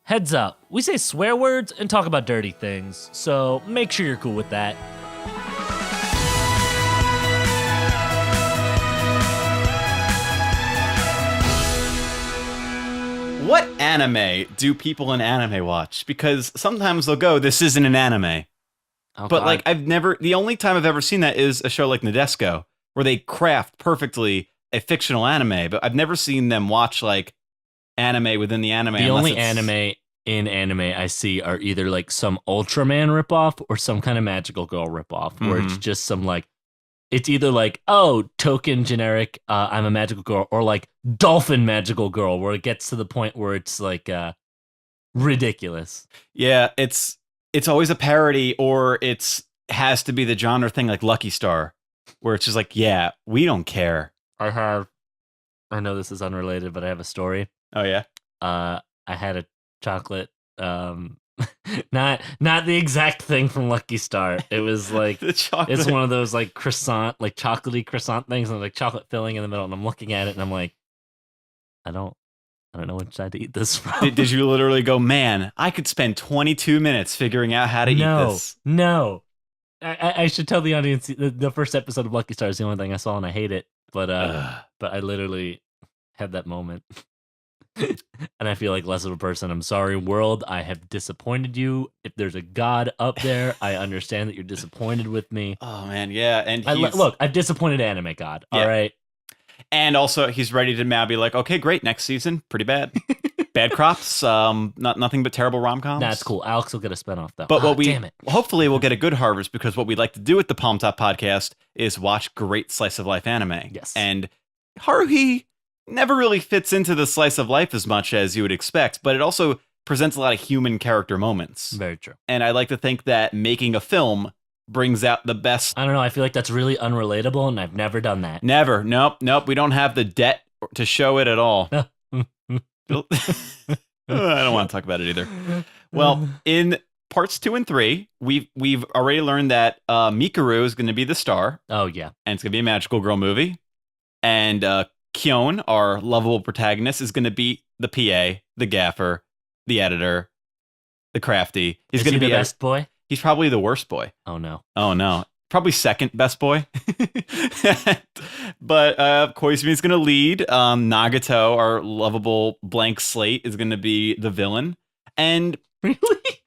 Heads up, we say swear words and talk about dirty things, so make sure you're cool with that. What anime do people in anime watch? Because sometimes they'll go, this isn't an anime. Oh, But God. like the only time I've ever seen that is a show like Nadesco, where they craft perfectly a fictional anime, but I've never seen them watch like anime within the anime. The only anime in anime I see are either like some Ultraman ripoff or some kind of Magical Girl ripoff, where it's just some like, it's either like, oh, token generic, I'm a magical girl, or like dolphin magical girl, where it gets to the point where it's like ridiculous. Yeah, it's always a parody, or it's has to be the genre thing like Lucky Star, where it's just like, yeah, we don't care. I know this is unrelated, but I have a story. Oh yeah. I had a chocolate, not the exact thing from Lucky Star. It was like The chocolate. it's one of those like croissant, like chocolatey croissant things, and like chocolate filling in the middle. And I'm looking at it, and I'm like, I don't know which side to eat this from. Did you literally go, man, I could spend 22 minits figuring out how to eat this? No. I should tell the audience the first episode of Lucky Star is the only thing I saw, and I hate it. But I literally had that moment. And I feel like less of a person. I'm sorry, world. I have disappointed you. If there's a God up there, I understand that you're disappointed with me. Oh man, yeah. And Look, I've disappointed anime God. Yeah. All right. And also, he's ready to now be like, okay, great, next season, pretty bad, bad crops, nothing but terrible rom-coms. That's cool. Alex will get a spinoff though. But damn it. hopefully we'll get a good harvest, because what we like to do with the Palmtop podcast is watch great slice of life anime. Yes. And Haruhi never really fits into the slice of life as much as you would expect, but it also presents a lot of human character moments. Very true. And I like to think that making a film brings out the best. I don't know. I feel like that's really unrelatable, and I've never done that. Never. Nope. We don't have the debt to show it at all. I don't want to talk about it either. Well, in parts 2 and 3, we've already learned that Mikuru is going to be the star. Oh yeah. And it's going to be a magical girl movie. And Kyon, our lovable protagonist, is going to be the PA, the gaffer, the editor, the crafty. He's going to be the best boy. He's probably the worst boy. Oh no. Oh no. Probably second best boy. But Koizumi's going to lead. Nagato, our lovable blank slate, is going to be the villain. And Really?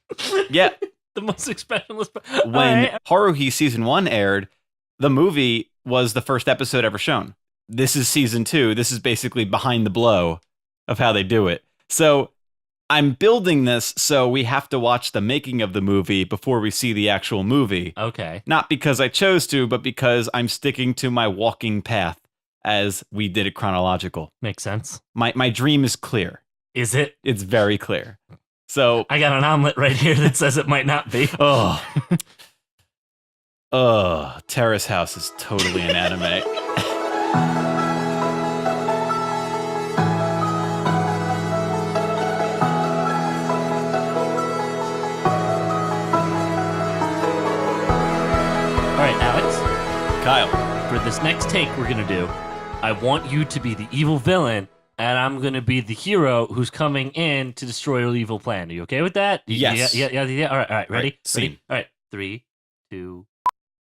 yeah, The most expressionless. when Haruhi season 1 aired, the movie was the first episode ever shown. This is season 2. This is basically behind the blow of how they do it. So I'm building this so we have to watch the making of the movie before we see the actual movie. Okay. Not because I chose to, but because I'm sticking to my walking path as we did it chronological. Makes sense. My dream is clear. Is it? It's very clear. So, I got an omelet right here that says it might not be. Terrace House is totally an anime. All right, Alex. Kyle. For this next take we're going to do, I want you to be the evil villain, and I'm going to be the hero who's coming in to destroy your evil plan. Are you okay with that? Yes. Yeah. All right. Ready? Right, scene. Ready? All right. 3, 2,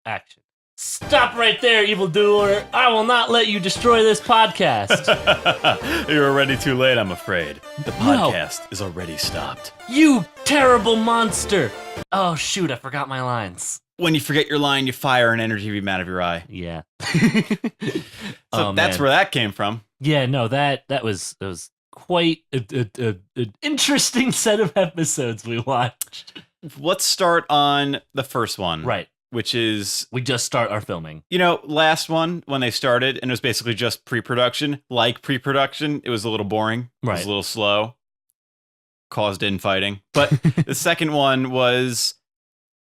action. Stop right there, evildoer. I will not let you destroy this podcast. You're already too late, I'm afraid. The podcast is already stopped. You terrible monster. Oh, shoot. I forgot my lines. When you forget your line, you fire an energy beam out of your eye. Yeah. So that's where that came from. Yeah, no, that was quite an interesting set of episodes we watched. Let's start on the first one. Right. Which is... We just start our filming. You know, last one, when they started, and it was basically just pre-production. Like pre-production, it was a little boring. It was a little slow. Caused infighting. But the second one was...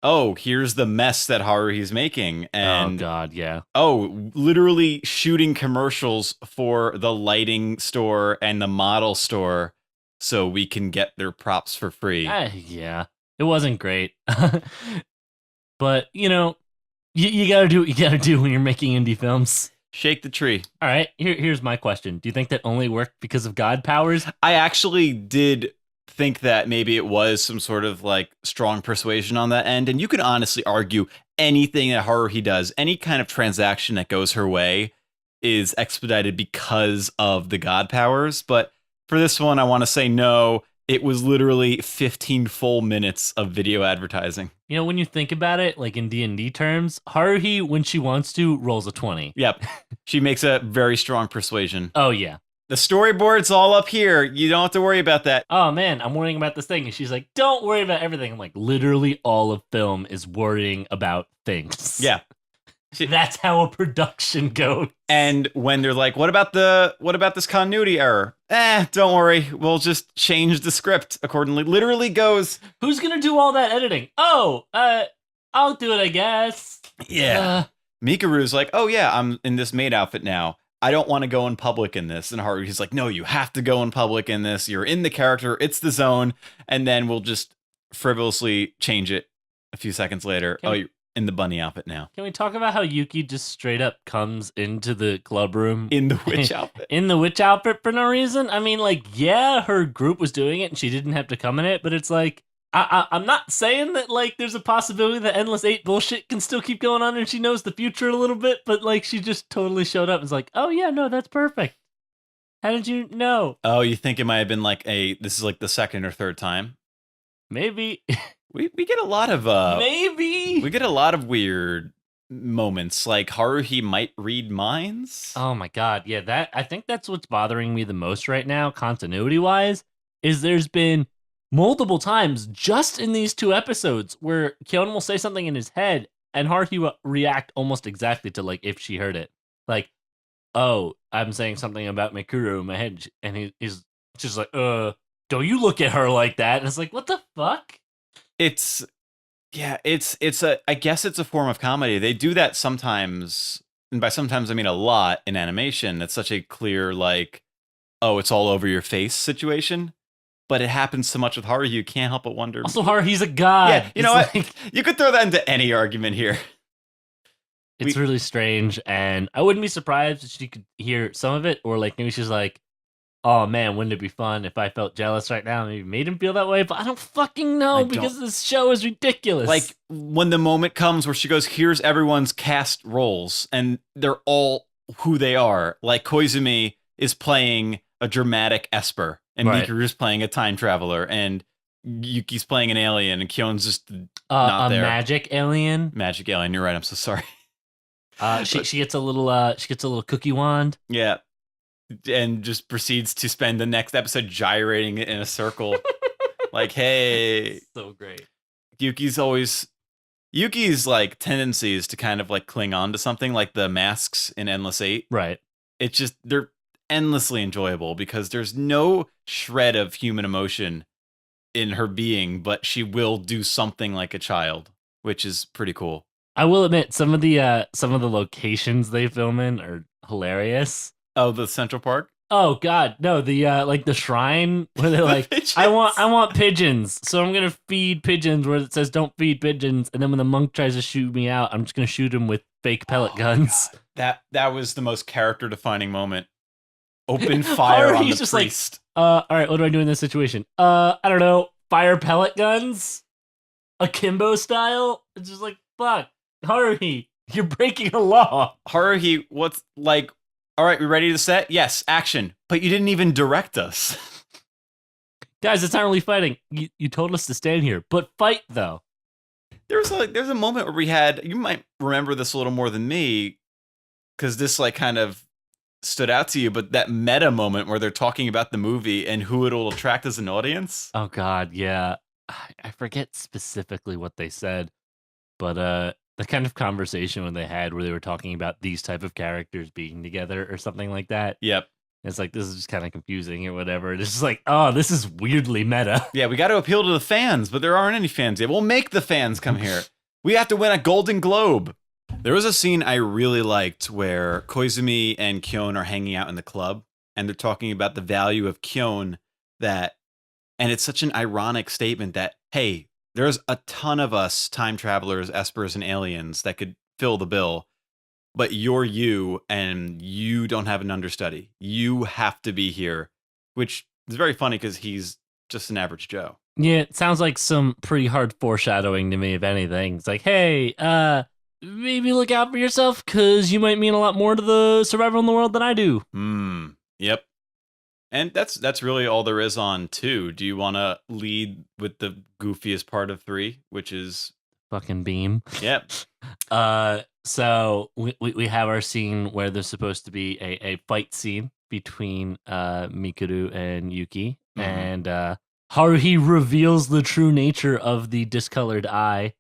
Oh, here's the mess that Haruhi's making. And oh, God, yeah. Oh, literally shooting commercials for the lighting store and the model store so we can get their props for free. Yeah, it wasn't great. But, you know, you got to do what you got to do when you're making indie films. Shake the tree. All right, here's my question. Do you think that only worked because of God powers? I actually did think that maybe it was some sort of like strong persuasion on that end. And you can honestly argue anything that Haruhi does, any kind of transaction that goes her way is expedited because of the god powers. But for this one, I want to say no. It was literally 15 full minutes of video advertising. You know, when you think about it, like in D&D terms, Haruhi, when she wants to, rolls a 20. Yep. She makes a very strong persuasion. Oh, yeah. The storyboard's all up here. You don't have to worry about that. Oh, man, I'm worrying about this thing. And she's like, don't worry about everything. I'm like, literally all of film is worrying about things. Yeah. That's how a production goes. And when they're like, what about this continuity error? Don't worry. We'll just change the script accordingly. Literally goes, who's going to do all that editing? Oh, I'll do it, I guess. Yeah. Mikuru's like, oh yeah, I'm in this maid outfit now. I don't want to go in public in this. And Haruhi's like, no, you have to go in public in this. You're in the character. It's the zone. And then we'll just frivolously change it a few seconds later. You're in the bunny outfit now. Can we talk about how Yuki just straight up comes into the club room in the witch outfit? In the witch outfit for no reason? I mean, like, yeah, her group was doing it and she didn't have to come in it, but it's like, I'm not saying that, like, there's a possibility that Endless 8 bullshit can still keep going on and she knows the future a little bit, but, like, she just totally showed up and was like, oh, yeah, no, that's perfect. How did you know? Oh, you think it might have been like this is like the second or third time? Maybe. We get a lot of maybe we get a lot of weird moments, like Haruhi might read minds. Oh my god, yeah, I think that's what's bothering me the most right now, continuity wise, is there's been multiple times just in these 2 episodes where Kyon will say something in his head and Haruhi will react almost exactly to like if she heard it, like, oh, I'm saying something about Mikuru in my head, and he's just like, don't you look at her like that? And it's like, what the fuck? It's I guess it's a form of comedy. They do that sometimes, and by sometimes I mean a lot in animation. That's such a clear, like, oh, it's all over your face situation. But it happens so much with Haruhi, you can't help but wonder. Also, Haruhi's a god. Yeah, you know what? You could throw that into any argument here. It's really strange, and I wouldn't be surprised if she could hear some of it, or like maybe she's like, oh man, wouldn't it be fun if I felt jealous right now? Maybe made him feel that way, but I don't fucking know because this show is ridiculous. Like when the moment comes where she goes, here's everyone's cast roles, and they're all who they are. Like Koizumi is playing a dramatic Esper, and Mikuru's playing a time traveler, and Yuki's playing an alien, and Kyon's just not there. Magic alien. Magic alien. You're right. I'm so sorry. She gets a little cookie wand. Yeah. And just proceeds to spend the next episode gyrating it in a circle. Like, hey. So great. Yuki's like tendencies to kind of like cling on to something, like the masks in Endless 8. Right. It's just, they're endlessly enjoyable because there's no shred of human emotion in her being, but she will do something like a child, which is pretty cool. I will admit, some of the locations they film in are hilarious. Oh, the Central Park? Oh god, no, the like the shrine where they're like, I want pigeons, so I'm gonna feed pigeons where it says don't feed pigeons, and then when the monk tries to shoot me out, I'm just gonna shoot him with fake pellet guns. That was the most character defining moment. Open fire on the just priest. Like, all right, what do I do in this situation? I don't know, fire pellet guns? Akimbo style? It's just like, fuck, Haruhi, you're breaking a law. Haruhi, what's like, all right, we ready to set? Yes, action. But you didn't even direct us. Guys, it's not really fighting. You told us to stand here, but fight though. There's a moment where we had, you might remember this a little more than me, because this like kind of stood out to you, but that meta moment where they're talking about the movie and who it'll attract as an audience. Oh god, yeah. I forget specifically what they said, but the kind of conversation when they had where they were talking about these type of characters being together or something like that. Yep. It's like, this is just kind of confusing or whatever. It's just like, oh, this is weirdly meta. Yeah, we got to appeal to the fans, but there aren't any fans yet. We'll make the fans come here. We have to win a Golden Globe. There was a scene I really liked where Koizumi and Kyon are hanging out in the club, and they're talking about the value of Kyon, and it's such an ironic statement that, hey, there's a ton of us, time travelers, espers, and aliens that could fill the bill, but you're you, and you don't have an understudy. You have to be here, which is very funny because he's just an average Joe. Yeah, it sounds like some pretty hard foreshadowing to me, if anything. It's like, hey, maybe look out for yourself, because you might mean a lot more to the survival in the world than I do. Yep. And that's really all there is on 2. Do you want to lead with the goofiest part of 3, which is fucking beam? Yep. So we have our scene where there's supposed to be a fight scene between Mikuru and Yuki, and Haruhi reveals the true nature of the discolored eye,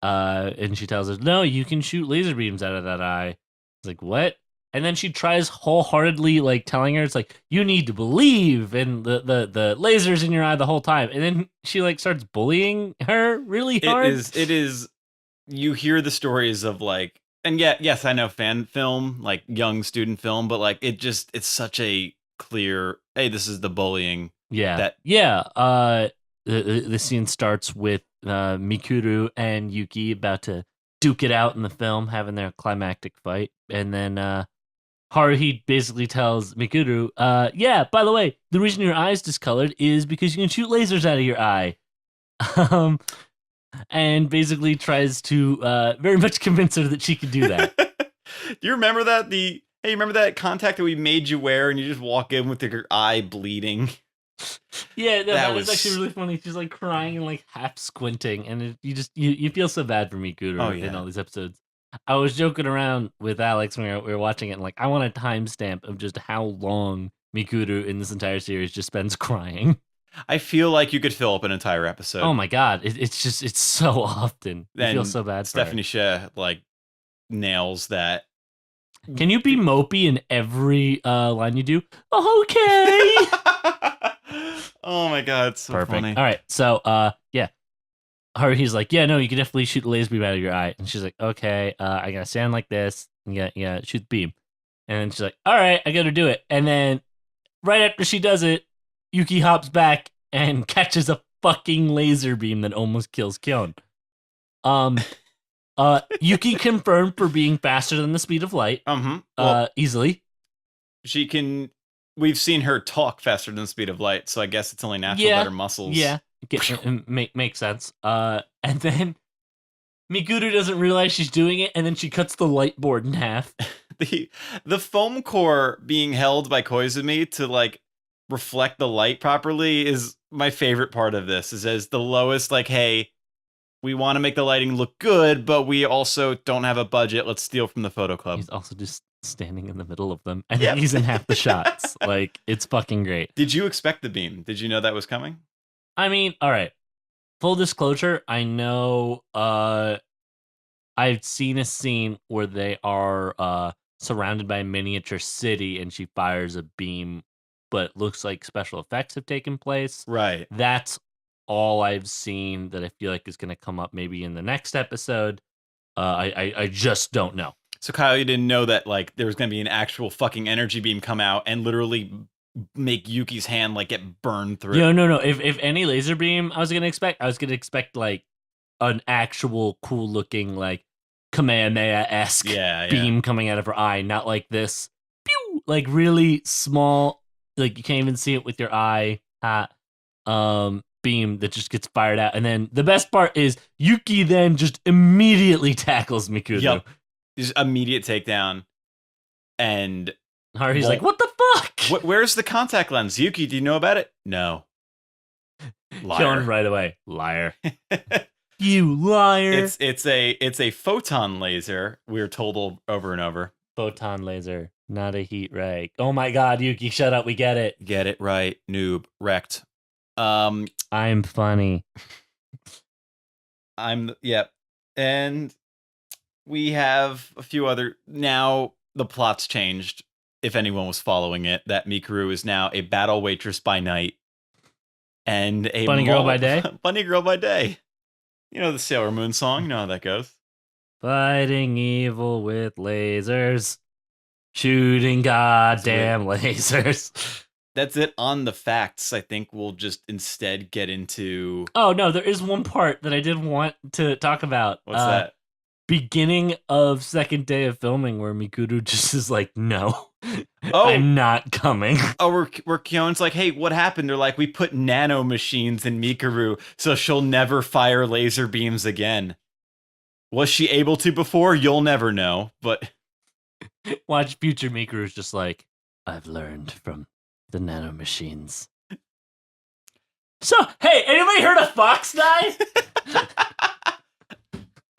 and she tells us, "No, you can shoot laser beams out of that eye." It's like, what? And then she tries wholeheartedly, like, telling her, it's like, you need to believe in the lasers in your eye the whole time. And then she, like, starts bullying her really hard. It is, you hear the stories of, like, and yes, I know fan film, like, young student film, but, like, it's such a clear, hey, this is the bullying. Yeah. The scene starts with Mikuru and Yuki about to duke it out in the film, having their climactic fight. And then Haruhi basically tells Mikuru, yeah, by the way, the reason your eye's discolored is because you can shoot lasers out of your eye. And basically tries to very much convince her that she could do that. Do you remember that? Hey, you remember that contact that we made you wear and you just walk in with your eye bleeding? Yeah, that was actually really funny. She's like crying and like half squinting, and you feel so bad for Mikuru in all these episodes. I was joking around with Alex when we were watching it, and like, I want a timestamp of just how long Mikuru in this entire series just spends crying. I feel like you could fill up an entire episode. Oh my god, it's so often. I feel so bad. Stephanie Sheh like nails that. Can you be mopey in every line you do? Okay. Oh my god, it's so perfect. Funny. All right, so yeah. Haruhi's like, yeah, no, you can definitely shoot a laser beam out of your eye. And she's like, okay, I gotta stand like this. Yeah, shoot the beam. And then she's like, all right, I gotta do it. And then right after she does it, Yuki hops back and catches a fucking laser beam that almost kills Kyon. Yuki confirmed for being faster than the speed of light. Easily. She can. We've seen her talk faster than the speed of light, so I guess it's only natural that her muscles. Yeah, makes sense. And then Mikuru doesn't realize she's doing it, and then she cuts the light board in half. The foam core being held by Koizumi to like reflect the light properly is my favorite part of this. Is as the lowest, like, hey, we want to make the lighting look good, but we also don't have a budget. Let's steal from the photo club. He's also just standing in the middle of them, and he's in half the shots. Like, it's fucking great. Did you expect the beam? Did you know that was coming? I mean, all right. Full disclosure, I know I've seen a scene where they are surrounded by a miniature city and she fires a beam, but it looks like special effects have taken place. Right. That's all I've seen that I feel like is going to come up maybe in the next episode. I just don't know. So Kyle, you didn't know that like there was going to be an actual fucking energy beam come out and literally make Yuki's hand like get burned through. No. If any laser beam I was gonna expect like an actual cool looking like Kamehameha-esque beam coming out of her eye, not like this pew, like really small, like you can't even see it with your eye beam that just gets fired out. And then the best part is Yuki then just immediately tackles Mikuru. Yep. Just immediate takedown. And Haruhi's like, what the fuck? Where's the contact lens? Yuki, do you know about it? No. Liar. Killing right away. Liar. You liar. It's a photon laser, we're told over and over. Photon laser, not a heat ray. Oh my god, Yuki, shut up, we get it. Get it right, noob. Wrecked. I'm funny. And we have a few other, now the plot's changed. If anyone was following it, that Mikuru is now a battle waitress by night and a bunny girl by day. Bunny girl by day. You know the Sailor Moon song. You know how that goes. Fighting evil with lasers, shooting goddamn lasers. That's it on the facts. I think we'll just instead get into. Oh no, there is one part that I did want to talk about. What's that? beginning of second day of filming where Mikuru just is like, no, Oh. I'm not coming. Oh, where Kion's like, hey, what happened? They're like, we put nano machines in Mikuru, so she'll never fire laser beams again. Was she able to before? You'll never know, but... Watch future Mikuru's just like, I've learned from the nanomachines. So, hey, anybody heard of Fox Die?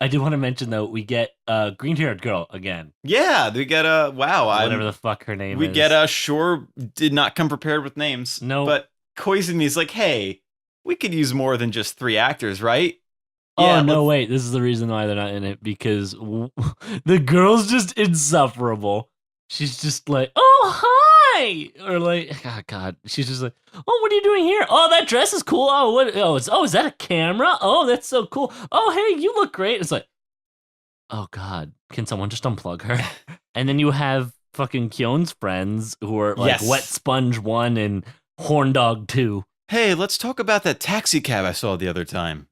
I do want to mention, though, we get green-haired girl again. Yeah, we get a... Wow. Whatever the fuck her name is. We get a... Sure, did not come prepared with names. No. But Koizumi's like, hey, we could use more than just 3 actors, right? Oh, Yeah, no, wait. This is the reason why they're not in it, because the girl's just insufferable. She's just like, oh, hi! Or like, oh, God. She's just like, oh, what are you doing here? Oh, that dress is cool. Oh, what? Oh, is that a camera? Oh, that's so cool. Oh, hey, you look great. It's like, oh, God. Can someone just unplug her? And then you have fucking Kyon's friends who are like Yes. Wet Sponge 1 and Horn Dog 2. Hey, let's talk about that taxi cab I saw the other time.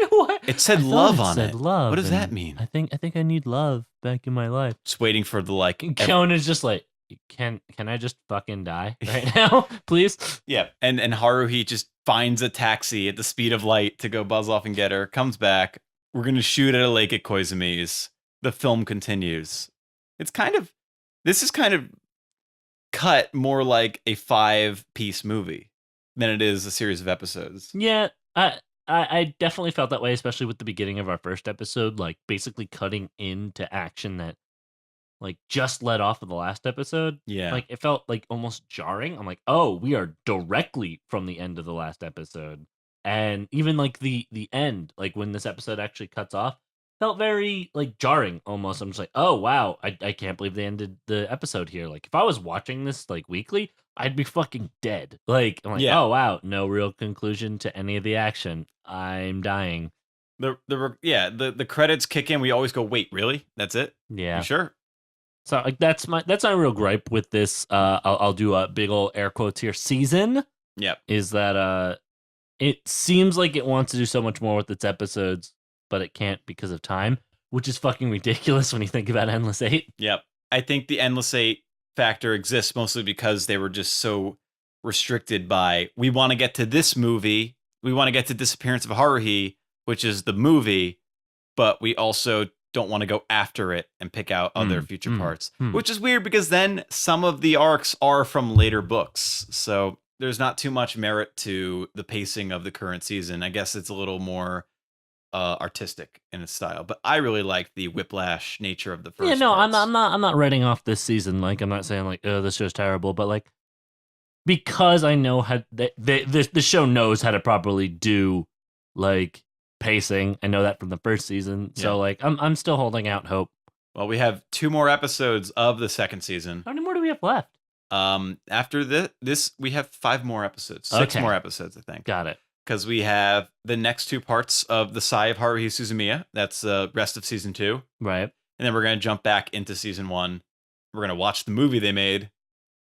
What? It said I thought love it on said it. Love, What does and that mean? I think I need love back in my life. Just waiting for the like... Kyon is just like, can I just fucking die right now, please? Yeah, and Haruhi just finds a taxi at the speed of light to go buzz off and get her, comes back. We're going to shoot at a lake at Koizumi's. The film continues. This is kind of cut more like a 5-piece movie than it is a series of episodes. Yeah, I definitely felt that way, especially with the beginning of our first episode, like basically cutting into action that like just led off of the last episode. Yeah. Like it felt like almost jarring. I'm like, oh, we are directly from the end of the last episode. And even like the end, like when this episode actually cuts off, felt very like jarring almost. I'm just like, oh wow, I can't believe they ended the episode here. Like if I was watching this like weekly, I'd be fucking dead. Like I'm like, Yeah. oh wow, no real conclusion to any of the action. I'm dying. The credits kick in. We always go, wait, really? That's it? Yeah. You sure? So like that's my real gripe with this. I'll do a big old air quotes here. Season. Yep. Is that it seems like it wants to do so much more with its episodes, but it can't because of time, which is fucking ridiculous when you think about Endless 8. Yep. I think the Endless 8 factor exists mostly because they were just so restricted by, we want to get to this movie, we want to get to Disappearance of Haruhi, which is the movie, but we also don't want to go after it and pick out other future parts, which is weird because then some of the arcs are from later books. So there's not too much merit to the pacing of the current season. I guess it's a little more artistic in its style, but I really like the whiplash nature of the first. Yeah, no, parts. I'm not writing off this season. Like I'm not saying like, oh, this show's terrible, but like because I know how the show knows how to properly do like pacing. I know that from the first season, so like I'm still holding out hope. Well, we have 2 more episodes of the second season. How many more do we have left? After this, we have 5 more episodes, 6 more episodes, I think. Got it. Because we have the next 2 parts of the Sai of Haruhi Suzumiya. That's the rest of season 2. Right. And then we're going to jump back into season 1. We're going to watch the movie they made.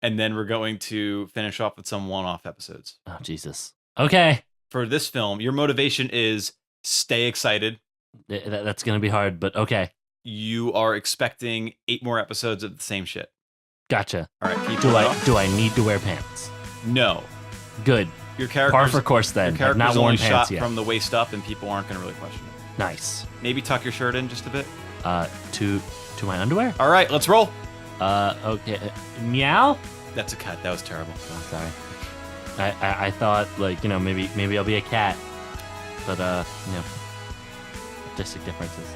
And then we're going to finish off with some one-off episodes. Oh, Jesus. Okay. For this film, your motivation is stay excited. That's going to be hard, but okay. You are expecting 8 more episodes of the same shit. Gotcha. All right, keep do I need to wear pants? No. Good. Your character. Par for course then. Your I've not character's worn only pants shot yet. from the waist up, and people aren't going to really question it. Nice. Maybe tuck your shirt in just a bit. To my underwear? All right, let's roll. Okay. Meow? That's a cut. That was terrible. Oh, sorry. I thought like, maybe I'll be a cat. But artistic differences.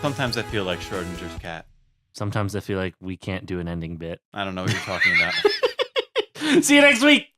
Sometimes I feel like Schrodinger's cat. Sometimes I feel like we can't do an ending bit. I don't know what you're talking about. See you next week.